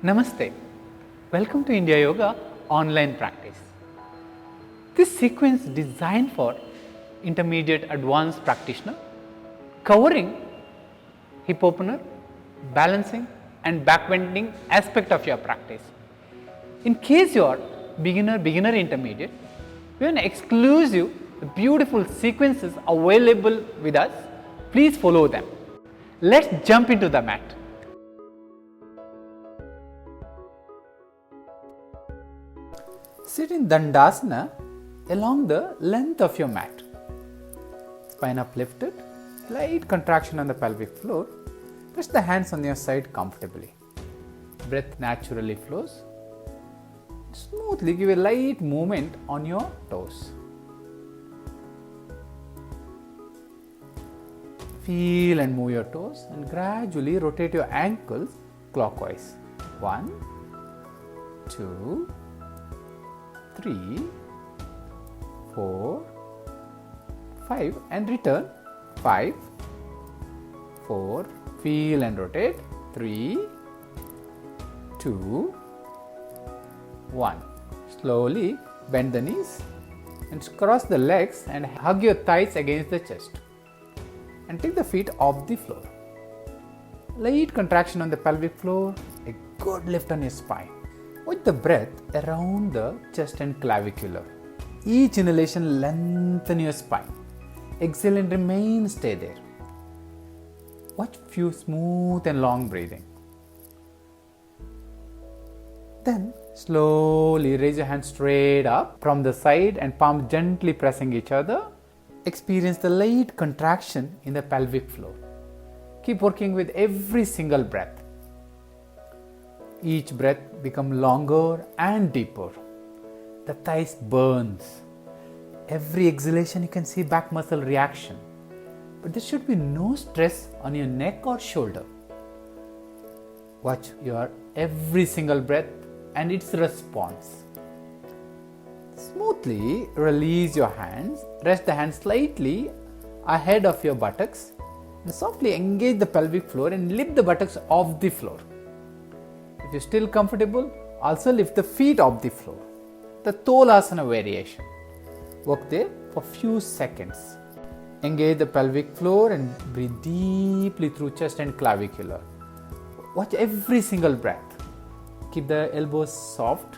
Namaste. Welcome to India Yoga online practice. This sequence is designed for intermediate advanced practitioner covering hip opener, balancing and backbending aspect of your practice. In case you are beginner intermediate, we have an exclusive beautiful sequences available with us. Please follow them. Let's jump into the mat. Sit in Dandasana along the length of your mat. Spine uplifted, light contraction on the pelvic floor. Press the hands on your side comfortably. Breath naturally flows. Smoothly give a light movement on your toes. Feel and move your toes and gradually rotate your ankles clockwise. 1, 2, 3, 4, 5 and return. 5, 4, feel and rotate. 3, 2, 1. Slowly bend the knees and cross the legs and hug your thighs against the chest. And take the feet off the floor. Light contraction on the pelvic floor, a good lift on your spine. Watch the breath around the chest and clavicular. Each inhalation lengthen your spine. Exhale and remain stay there. Watch few smooth and long breathing. Then slowly raise your hands straight up from the side and palms gently pressing each other. Experience the light contraction in the pelvic floor. Keep working with every single breath. Each breath becomes longer and deeper. The thighs burns. Every exhalation you can see back muscle reaction. But there should be no stress on your neck or shoulder. Watch your every single breath and its response. Smoothly release your hands. Rest the hands slightly ahead of your buttocks. And softly engage the pelvic floor and lift the buttocks off the floor. If you're still comfortable, also lift the feet off the floor. The Tolasana variation. Work there for few seconds. Engage the pelvic floor and breathe deeply through chest and clavicular. Watch every single breath. Keep the elbows soft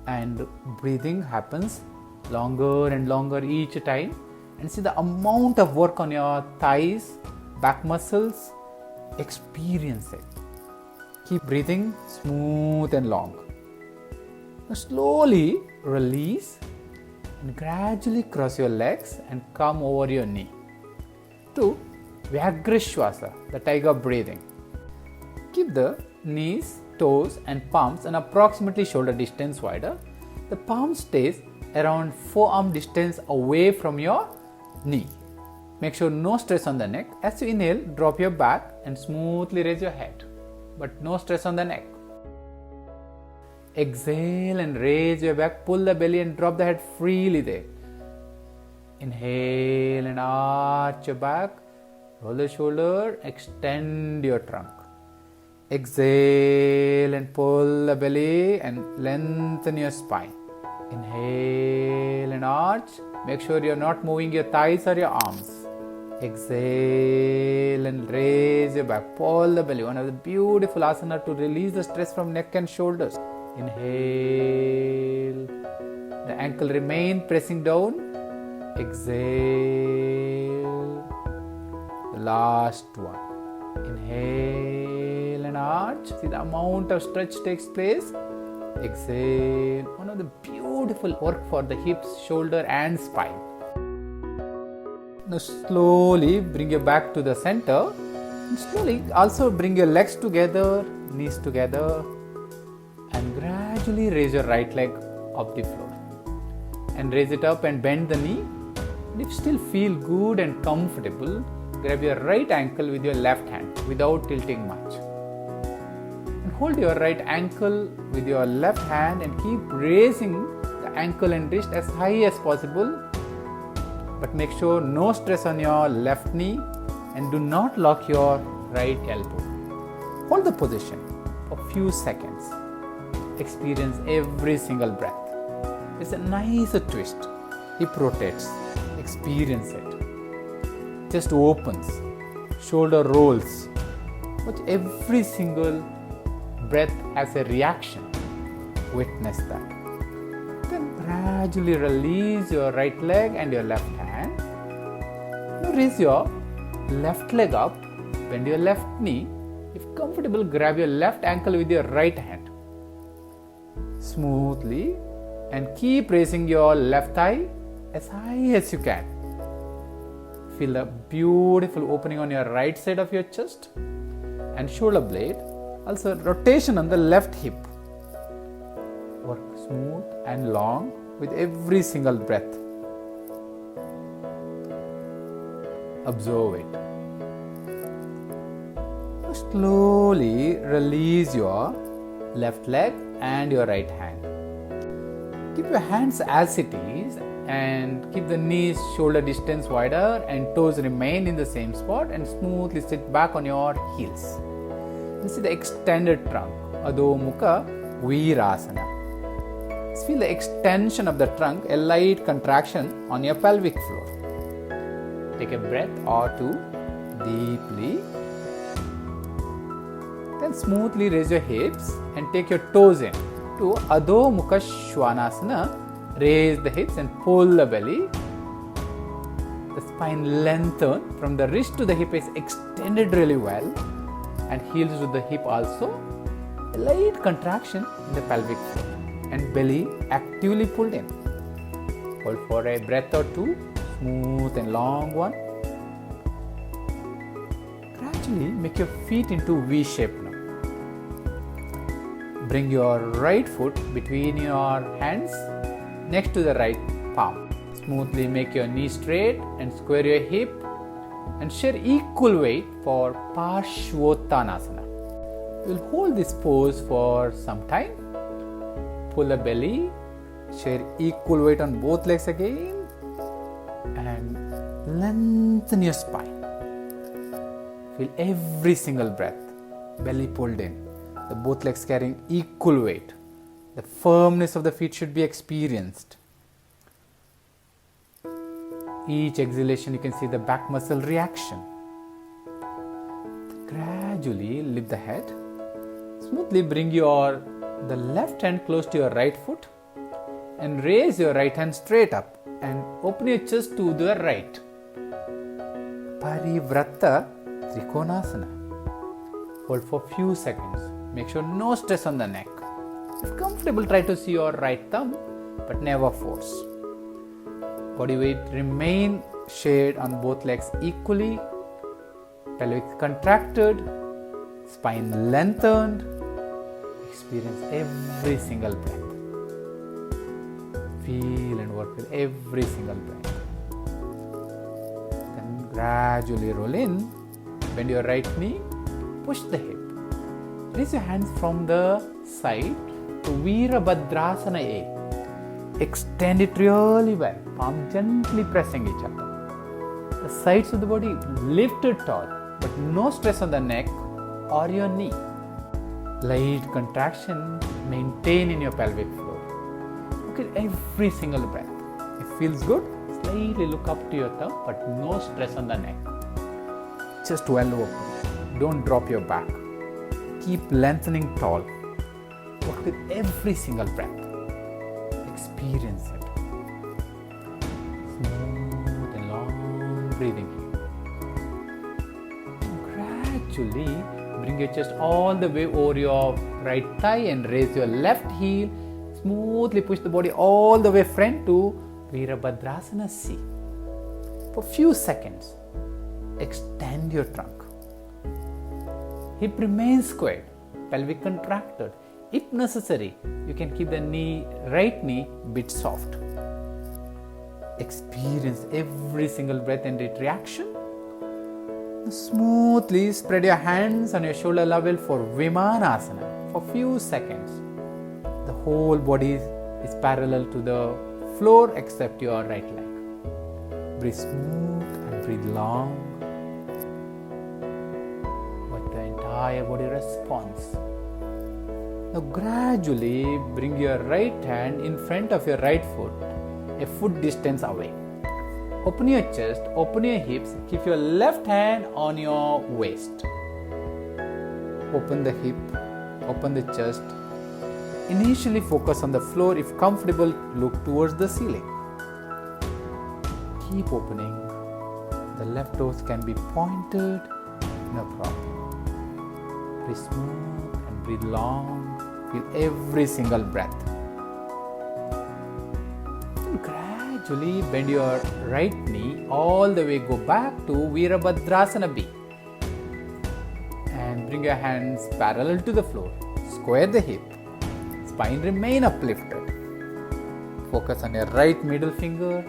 and breathing happens longer and longer each time. And see the amount of work on your thighs, back muscles. Experience it. Keep breathing smooth and long. Now slowly release and gradually cross your legs and come over your knee to Vyaghraswasa, the tiger breathing. Keep the knees, toes and palms and approximately shoulder distance wider. The palm stays around forearm distance away from your knee. Make sure no stress on the neck. As you inhale, drop your back and smoothly raise your head, but no stress on the neck. Exhale and raise your back, pull the belly and drop the head freely there. Inhale and arch your back, roll the shoulder, extend your trunk. Exhale and pull the belly and lengthen your spine. Inhale and arch. Make sure you're not moving your thighs or your arms. Exhale and raise your back. Pull the belly. One of the beautiful asana to release the stress from neck and shoulders. Inhale. The ankle remain pressing down. Exhale. The last one. Inhale and arch. See the amount of stretch takes place. Exhale. One of the beautiful work for the hips, shoulder and spine. Now slowly bring your back to the center. And slowly also bring your legs together, knees together. And gradually raise your right leg off the floor. And raise it up and bend the knee. And if you still feel good and comfortable, grab your right ankle with your left hand without tilting much. And hold your right ankle with your left hand and keep raising the ankle and wrist as high as possible. But make sure no stress on your left knee and do not lock your right elbow. Hold the position. for few seconds. Experience every single breath. It's a nice twist. Hip rotates. Experience it. Chest opens. Shoulder rolls. Watch every single breath as a reaction. Witness that. Then gradually release your right leg and your left hand. Now raise your left leg up. Bend your left knee. If comfortable, grab your left ankle with your right hand. Smoothly, and keep raising your left thigh as high as you can. Feel a beautiful opening on your right side of your chest and shoulder blade. Also rotation on the left hip. Work smooth and long with every single breath. Observe it. Slowly release your left leg and your right hand. Keep your hands as it is and keep the knees shoulder distance wider and toes remain in the same spot, and smoothly sit back on your heels. You see the extended trunk, Adho Mukha Virasana. Feel the extension of the trunk, a light contraction on your pelvic floor. Take a breath or two deeply. Then smoothly raise your hips and take your toes in to Adho Mukha Svanasana. Raise the hips and pull the belly. The spine lengthen from the wrist to the hip is extended really well, and heels to the hip also. A light contraction in the pelvic floor and belly actively pulled in. Hold for a breath or two, smooth and long one. Gradually make your feet into V shape now. Bring your right foot between your hands next to the right palm. Smoothly make your knee straight and square your hip and share equal weight for Parshvotanasana. You will hold this pose for some time. Pull the belly, share equal weight on both legs again, and lengthen your spine. Feel every single breath, belly pulled in, the both legs carrying equal weight. The firmness of the feet should be experienced. Each exhalation you can see the back muscle reaction. Gradually lift the head. Smoothly bring the left hand close to your right foot and raise your right hand straight up and open your chest to the right. Parivrtta Trikonasana. Hold for few seconds. Make sure no stress on the neck. If comfortable, try to see your right thumb, but never force. Body weight remain shared on both legs equally. Pelvic contracted, spine lengthened. Experience every single breath. Feel and work with every single breath. Then gradually roll in. Bend your right knee. Push the hip. Raise your hands from the side to Virbhadrasana A. Extend it really well. Palm gently pressing each other. The sides of the body lifted tall, but no stress on the neck or your knee. Light contraction maintain in your pelvic floor. Look at every single breath. It feels good. Slightly look up to your thumb, but no stress on the neck. Just well open. Don't drop your back. Keep lengthening tall. Work with every single breath. Experience it. Smooth and long breathing. Gradually bring your chest all the way over your right thigh and raise your left heel. Smoothly push the body all the way front to Virbhadrasana C. For few seconds, extend your trunk. Hip remains squared, pelvic contracted. If necessary, you can keep the right knee bit soft. Experience every single breath and reaction. Smoothly spread your hands on your shoulder level for Vimanasana for few seconds. The whole body is parallel to the floor except your right leg. Breathe smooth and breathe long. Let the entire body responds. Now gradually bring your right hand in front of your right foot, a foot distance away. Open your chest, open your hips, keep your left hand on your waist. Open the hip, open the chest. Initially focus on the floor. If comfortable, look towards the ceiling. Keep opening. The left toes can be pointed, no problem. Breathe smooth and breathe long. Feel every single breath. And gradually bend your right knee all the way, go back to Virbhadrasana B. And bring your hands parallel to the floor. Square the hip. Spine remain uplifted. Focus on your right middle finger.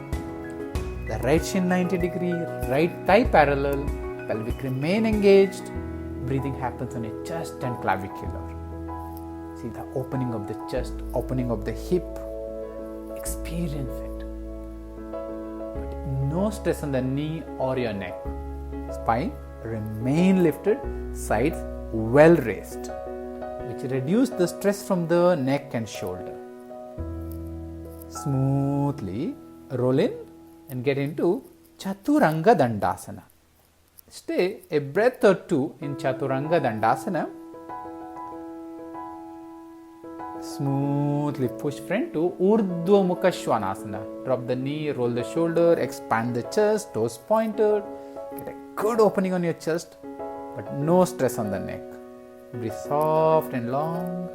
The right shin 90 degree, right thigh parallel, pelvic remain engaged. Breathing happens on your chest and clavicular. See the opening of the chest, opening of the hip. Experience it. But no stress on the knee or your neck. Spine remain lifted, sides well raised, which reduce the stress from the neck and shoulder. Smoothly roll in and get into Chaturangadandasana. Stay a breath or two in Chaturangadandasana. Smoothly push front to Urdhva Mukha Svanasana. Drop the knee, roll the shoulder, expand the chest, toes pointed. Get a good opening on your chest, but no stress on the neck. Breathe soft and long.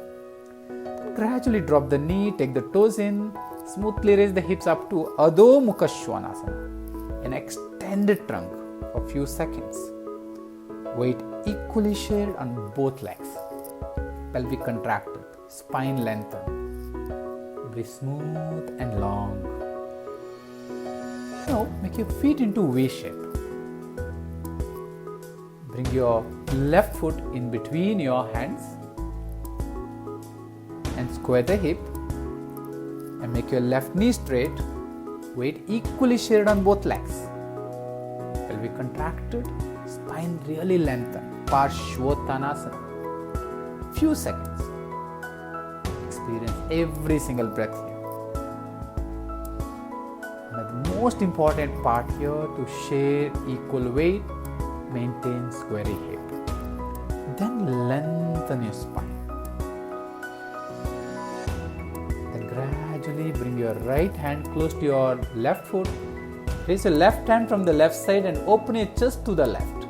Gradually drop the knee, take the toes in. Smoothly raise the hips up to Adho Mukha Svanasana. An extended trunk for a few seconds. Weight equally shared on both legs. Pelvic contracted, spine lengthened. Breathe smooth and long. Now make your feet into V shape. Bring your left foot in between your hands and square the hip. And make your left knee straight, weight equally shared on both legs. Pelvic contracted, spine really lengthened. Parshvotanasana. Few seconds. Experience every single breath here. And the most important part here, to share equal weight, maintain square hip. Then lengthen your spine. Gradually bring your right hand close to your left foot. Raise your left hand from the left side and open your chest to the left.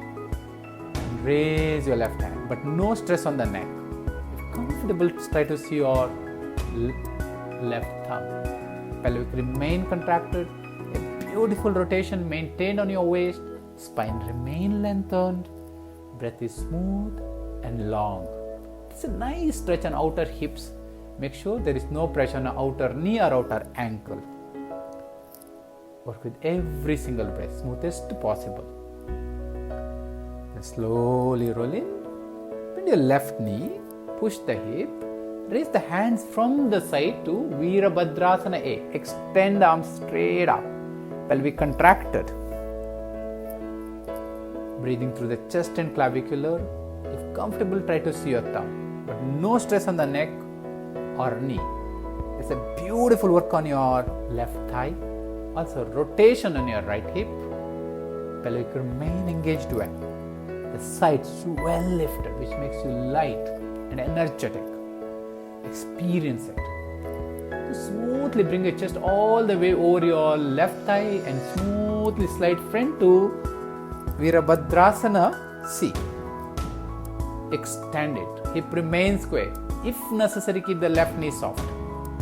And raise your left hand, but no stress on the neck. If comfortable, try to see your left thumb. Pelvic remain contracted. A beautiful rotation maintained on your waist. Spine remain lengthened. Breath is smooth and long. It's a nice stretch on outer hips. Make sure there is no pressure on outer knee or outer ankle. Work with every single breath, smoothest possible. Then slowly roll in. Bend your left knee, push the hip, raise the hands from the side to Virbhadrasana A. Extend arms straight up, pelvic contracted. Breathing through the chest and clavicular. If comfortable, try to see your thumb, but no stress on the neck or knee. There's a beautiful work on your left thigh. Also rotation on your right hip. Pelvic remain engaged well. The sides well lifted, which makes you light and energetic. Experience it. Smoothly bring your chest all the way over your left thigh and smoothly slide front to Virbhadrasana C. Extend it. Hip remains square. If necessary, keep the left knee soft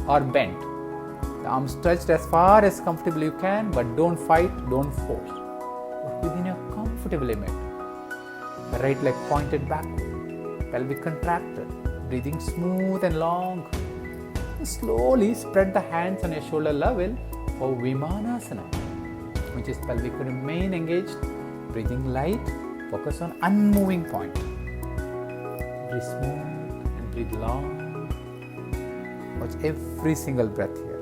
or bent. The arms stretched as far as comfortable you can, but don't fight, don't force. Work within your comfortable limit. The right leg pointed backward, pelvic contracted, breathing smooth and long. And slowly spread the hands on your shoulder level for Vimanasana, which is pelvic remain engaged, breathing light, focus on unmoving point. Breathe smooth. Breathe long. Watch every single breath here.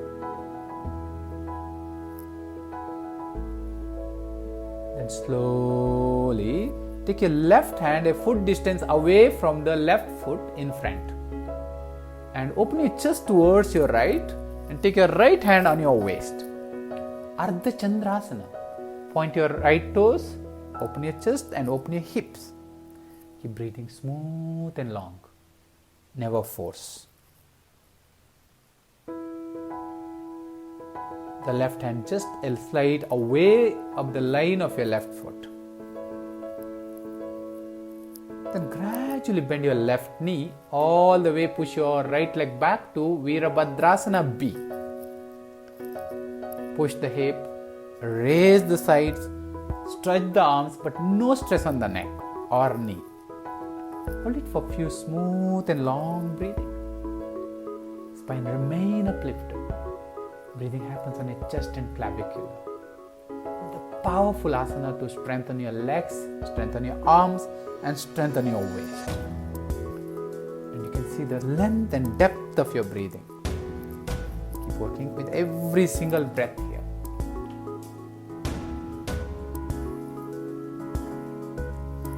Then slowly take your left hand a foot distance away from the left foot in front. and open your chest towards your right and take your right hand on your waist. Ardh Chandrasana. Point your right toes, open your chest and open your hips. Keep breathing smooth and long. Never force. The left hand just slide away up the line of your left foot. Then gradually bend your left knee all the way, push your right leg back to Virbhadrasana B. Push the hip, raise the sides, stretch the arms, but no stress on the neck or knee. Hold it for a few smooth and long breathing. Spine remain uplifted. Breathing happens on your chest and clavicle. The powerful asana to strengthen your legs, strengthen your arms, and strengthen your waist. And you can see the length and depth of your breathing. Keep working with every single breath here.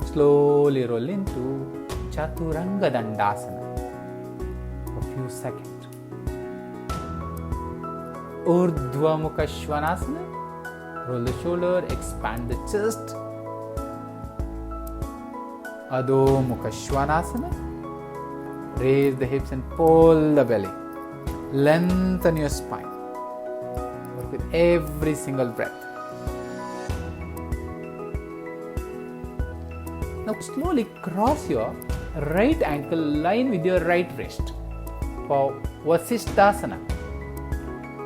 Slowly roll into Chaturangadandasana for a few seconds. Urdhva Mukha Svanasana. Roll the shoulder, expand the chest. Adho Mukha Svanasana. Raise the hips and pull the belly. Lengthen your spine. Work with every single breath. Now slowly cross your right ankle line with your right wrist for Vashishtasana.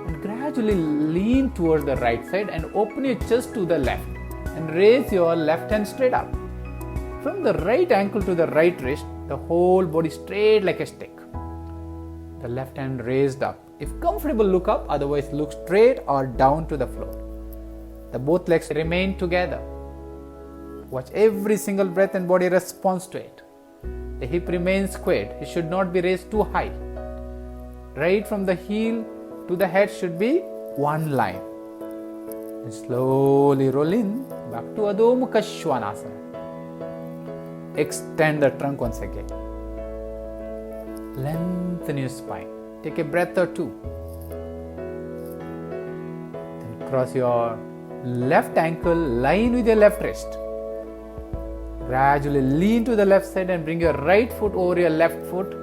And gradually lean towards the right side and open your chest to the left and raise your left hand straight up. From the right ankle to the right wrist, the whole body straight like a stick. The left hand raised up. If comfortable, look up, otherwise look straight or down to the floor. The both legs remain together. Watch every single breath and body responds to it. The hip remains squared. It should not be raised too high. Right from the heel to the head should be one line. And slowly roll in back to Adho Mukha Svanasana. Extend the trunk once again. Lengthen your spine. Take a breath or two. Then cross your left ankle, line with your left wrist. Gradually lean to the left side and bring your right foot over your left foot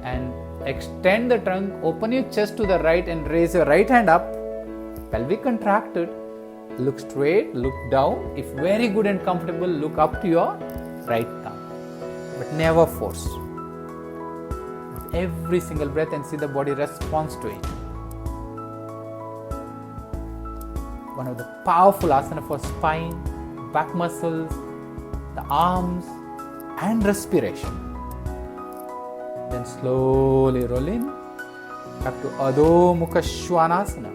and extend the trunk, open your chest to the right and raise your right hand up. Pelvic contracted. Look straight, look down. If very good and comfortable, look up to your right thumb. But never force. Every single breath and see the body responds to it. One of the powerful asana for spine, back muscles, the arms and respiration. Then slowly roll in back to Adho Mukha Svanasana.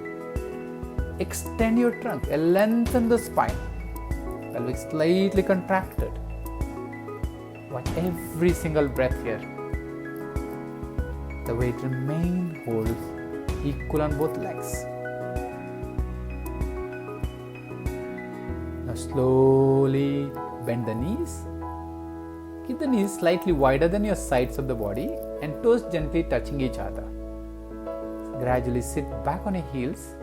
Extend your trunk and lengthen the spine. Pelvic slightly contracted. Watch every single breath here. The weight remains holds equal on both legs. Now slowly bend the knees. Keep the knees slightly wider than your sides of the body and toes gently touching each other. Gradually sit back on your heels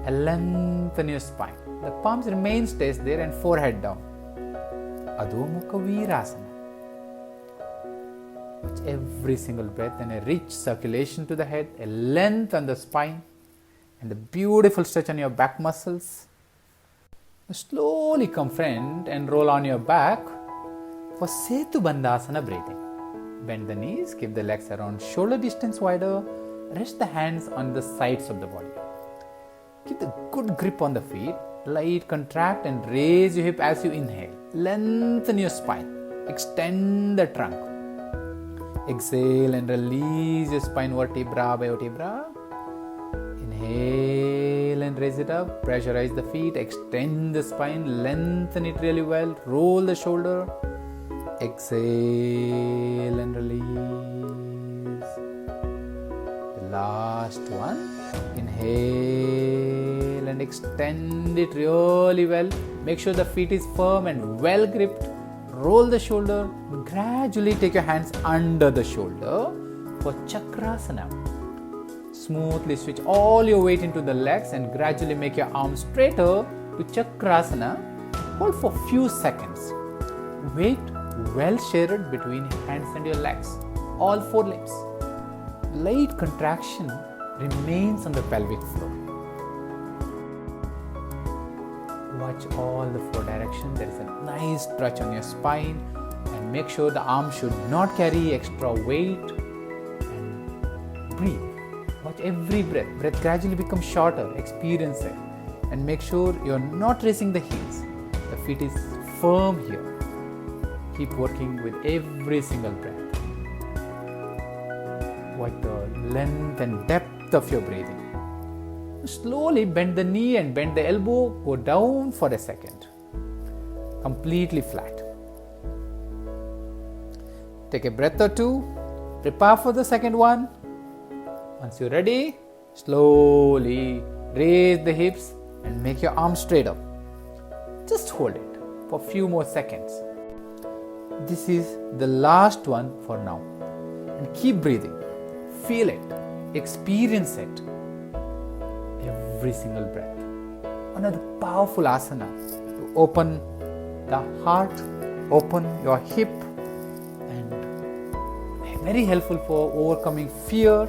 and lengthen your spine. The palms remain stays there and forehead down. Adho Mukha Virasana. Watch every single breath and a rich circulation to the head, a length on the spine and a beautiful stretch on your back muscles. Slowly come front and roll on your back for Setubandasana breathing. Bend the knees, keep the legs around shoulder distance wider, rest the hands on the sides of the body. Keep the good grip on the feet, light contract and raise your hip as you inhale. Lengthen your spine, extend the trunk. Exhale and release your spine vertebra by vertebra. Inhale and raise it up, pressurize the feet, extend the spine, lengthen it really well, roll the shoulder. Exhale and release. The last one. Inhale and extend it really well. Make sure the feet is firm and well gripped. Roll the shoulder. Gradually take your hands under the shoulder. for chakrasana. Smoothly switch all your weight into the legs and gradually make your arms straighter to chakrasana. Hold for few seconds. Weight well shared between your hands and your legs, all four limbs. Light contraction remains on the pelvic floor. Watch all the four directions. There is a nice stretch on your spine, and make sure the arm should not carry extra weight. And breathe. Watch every breath. Breath gradually becomes shorter. Experience it. And make sure you are not raising the heels. The feet is firm here. Keep working with every single breath. Watch the length and depth of your breathing. Slowly bend the knee and bend the elbow. Go down for a second. Completely flat. Take a breath or two. Prepare for the second one. Once you're ready, slowly raise the hips and make your arms straight up. Just hold it for a few more seconds. This is the last one for now. And keep breathing. Feel it. Experience it. Every single breath. One of the powerful asanas to open the heart, open your hip, and very helpful for overcoming fear,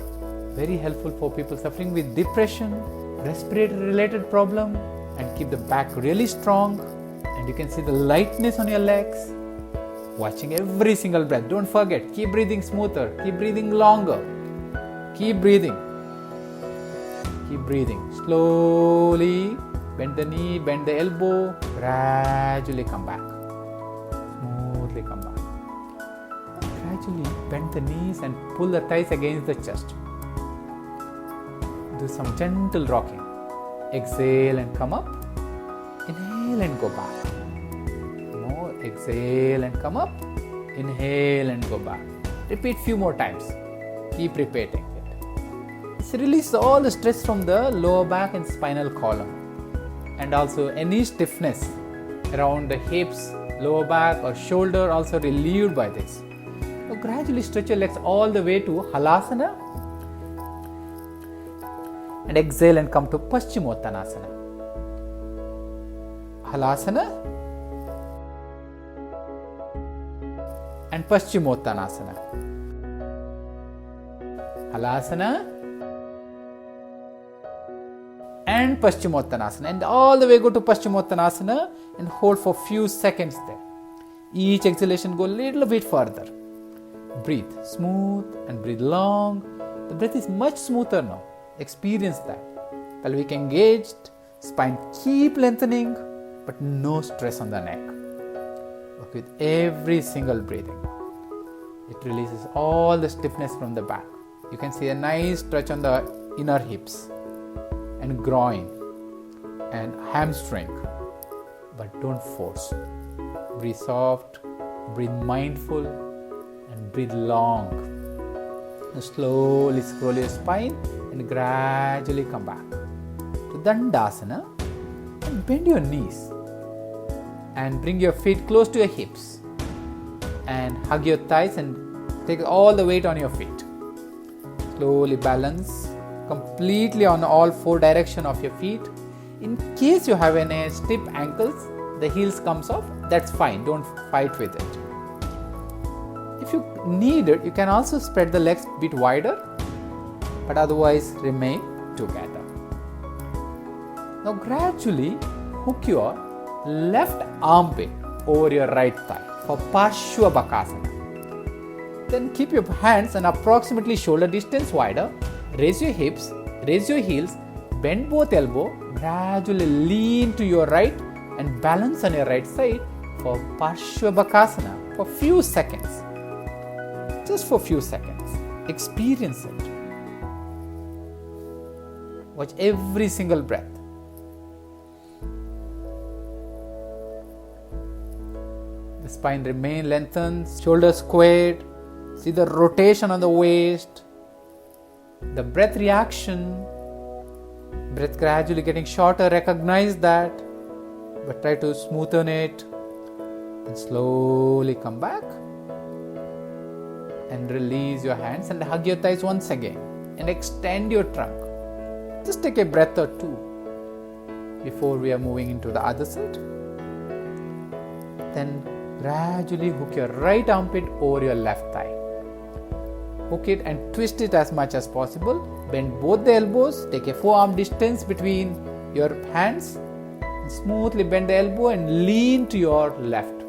very helpful for people suffering with depression, respiratory related problem, and keep the back really strong. And you can see the lightness on your legs. Watching every single breath. Don't forget, keep breathing smoother, keep breathing longer. Keep breathing. Keep breathing. Slowly bend the knee, bend the elbow, gradually come back. Smoothly come back. Gradually bend the knees and pull the thighs against the chest. Do some gentle rocking. Exhale and come up. Inhale and go back. More. Exhale and come up. Inhale and go back. Repeat few more times. Keep repeating it. This releases all the stress from the lower back and spinal column, and also any stiffness around the hips, lower back or shoulder also relieved by this. Now gradually stretch your legs all the way to halasana and exhale and come to parshvabakasana. Halasana and parshvabakasana. Halasana and Parshvottanasana, and all the way go to Parshvottanasana and hold for few seconds there. Each exhalation go a little bit further. Breathe smooth and breathe long. The breath is much smoother now. Experience that. Pelvic engaged, spine keep lengthening, but no stress on the neck. Work with every single breathing. It releases all the stiffness from the back. You can see a nice stretch on the inner hips and groin and hamstring, but don't force. Breathe soft, breathe mindful, and breathe long. Now slowly scroll your spine and gradually come back to Dandasana and bend your knees and bring your feet close to your hips and hug your thighs and take all the weight on your feet. Slowly balance completely on all four directions of your feet. In case you have any stiff ankles, the heels comes off, that's fine, don't fight with it. If you need it, you can also spread the legs a bit wider, but otherwise remain together. Now gradually hook your left armpit over your right thigh for parshvabakasana. Then keep your hands an approximately shoulder distance wider. Raise your hips, raise your heels, bend both elbows, gradually lean to your right and balance on your right side for Parshvabakasana for few seconds. Just for few seconds. Experience it. Watch every single breath. The spine remain lengthened, shoulders squared. See the rotation on the waist. The breath reaction, breath gradually getting shorter, recognize that, but try to smoothen it and slowly come back. and release your hands and hug your thighs once again and extend your trunk. Just take a breath or two before we are moving into the other side. Then gradually hook your right armpit over your left thigh. Hook it and twist it as much as possible. Bend both the elbows. Take a forearm distance between your hands. And smoothly bend the elbow and lean to your left.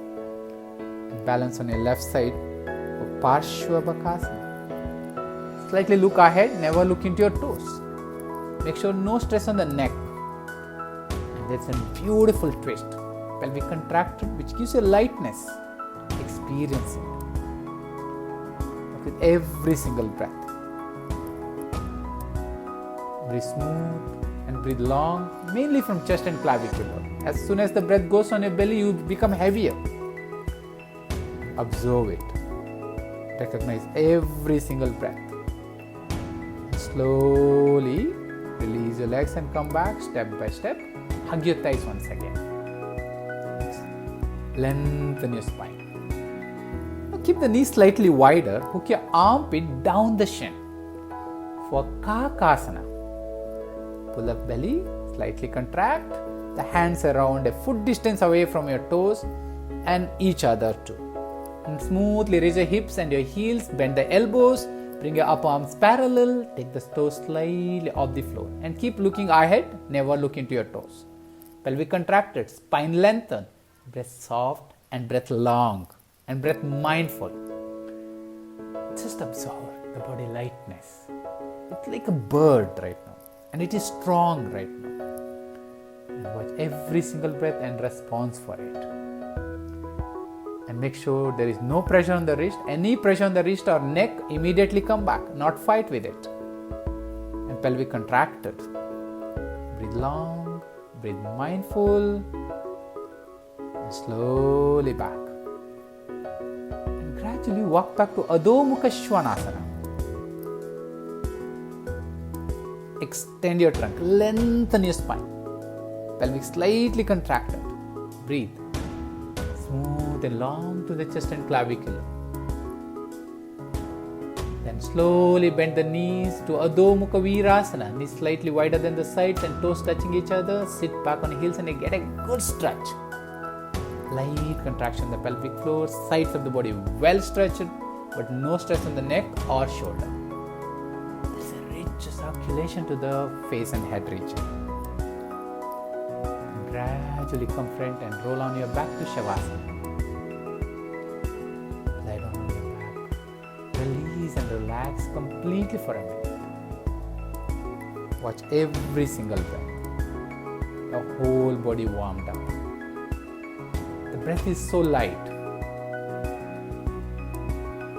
And balance on your left side for parshvabakasana. Slightly look ahead. Never look into your toes. Make sure no stress on the neck. And that's a beautiful twist. Pelvic contracted, which gives you lightness. Experience it with every single breath. Breathe smooth and breathe long, mainly from chest and clavicular. As soon as the breath goes on your belly, you become heavier. Observe it. Recognize every single breath. Slowly release your legs and come back step by step. Hug your thighs once again. Lengthen your spine. Now keep the knees slightly wider. Hook your armpit down the shin for Kakasana. Pull up belly, slightly contract. The hands around a foot distance away from your toes and each other too. And smoothly raise your hips and your heels. Bend the elbows. Bring your upper arms parallel. Take the toes slightly off the floor. And keep looking ahead. Never look into your toes. Pelvic contracted. Spine lengthened. Breath soft and breath long and breath mindful. Just observe the body lightness. It's like a bird right now and it is strong right now. And watch every single breath and response for it. And make sure there is no pressure on the wrist. Any pressure on the wrist or neck, immediately come back, not fight with it. And pelvic contracted. Breathe long, breathe mindful. Slowly back and gradually walk back to Adho Mukha Svanasana. Extend your trunk, lengthen your spine, pelvic slightly contracted. Breathe smooth and long to the chest and clavicular. Then slowly bend the knees to Adho Mukha Virasana. Knees slightly wider than the sides and toes touching each other. Sit back on the heels and get a good stretch. Light contraction on the pelvic floor, sides of the body well stretched, but no stress on the neck or shoulder. There's a rich circulation to the face and head region. And gradually come front and roll on your back to Shavasana. Lie down on your back. Release and relax completely for a minute. Watch every single breath. The whole body warmed up. The breath is so light.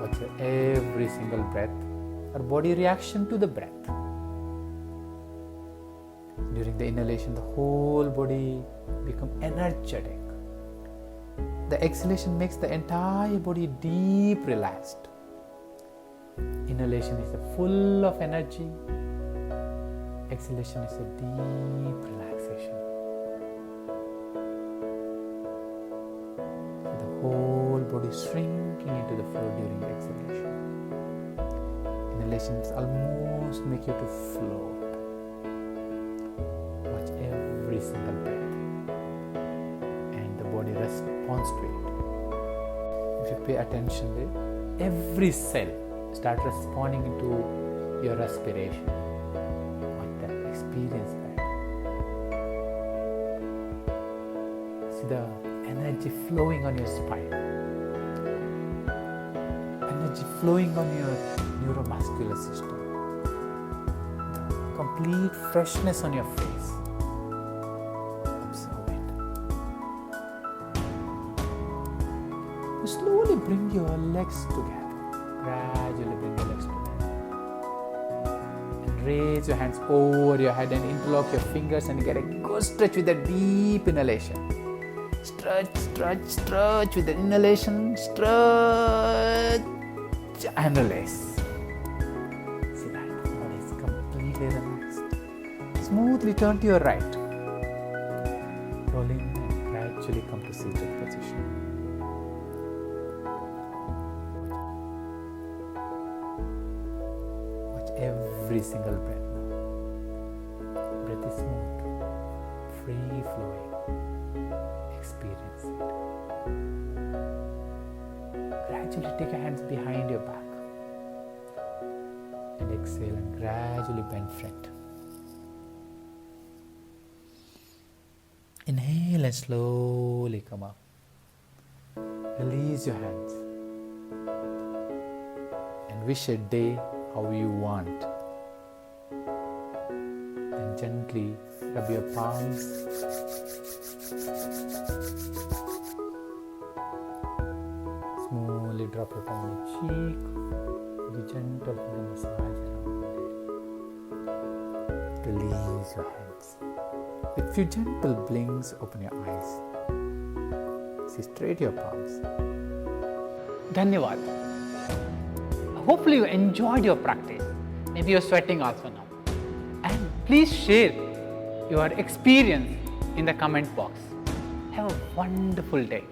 Watch every single breath or body reaction to the breath. During the inhalation, the whole body becomes energetic. The exhalation makes the entire body deep relaxed. Inhalation is full of energy. Exhalation is a deep relaxation. Whole body shrinking into the floor during the exhalation. Inhalation is almost make you to float. Watch every single breath and the body responds to it. If you pay attention to it, every cell start responding into your respiration. Watch that, experience that. See the energy flowing on your spine, energy flowing on your neuromuscular system, complete freshness on your face. Observe it. You slowly bring your legs together. Gradually bring your legs together. And raise your hands over your head and interlock your fingers and get a good stretch with a deep inhalation. Stretch, stretch, stretch with the inhalation, stretch and release. See that? The body is completely relaxed. Smoothly turn to your right. Roll in and gradually come to seated position. every single breath now. Breath is smooth, free flowing. Experience it. Gradually take your hands behind your back and exhale and gradually bend front. Inhale and slowly come up. Release your hands and wish a day how you want. Then gently rub your palms. Smoothly drop it on your cheek. Be gentle for the massage around it. Release your hands. With few gentle blinks, open your eyes. See straight your palms. Dhanyavad. Hopefully you enjoyed your practice. Maybe you're sweating also now. And please share your experience in the comment box. Have a wonderful day.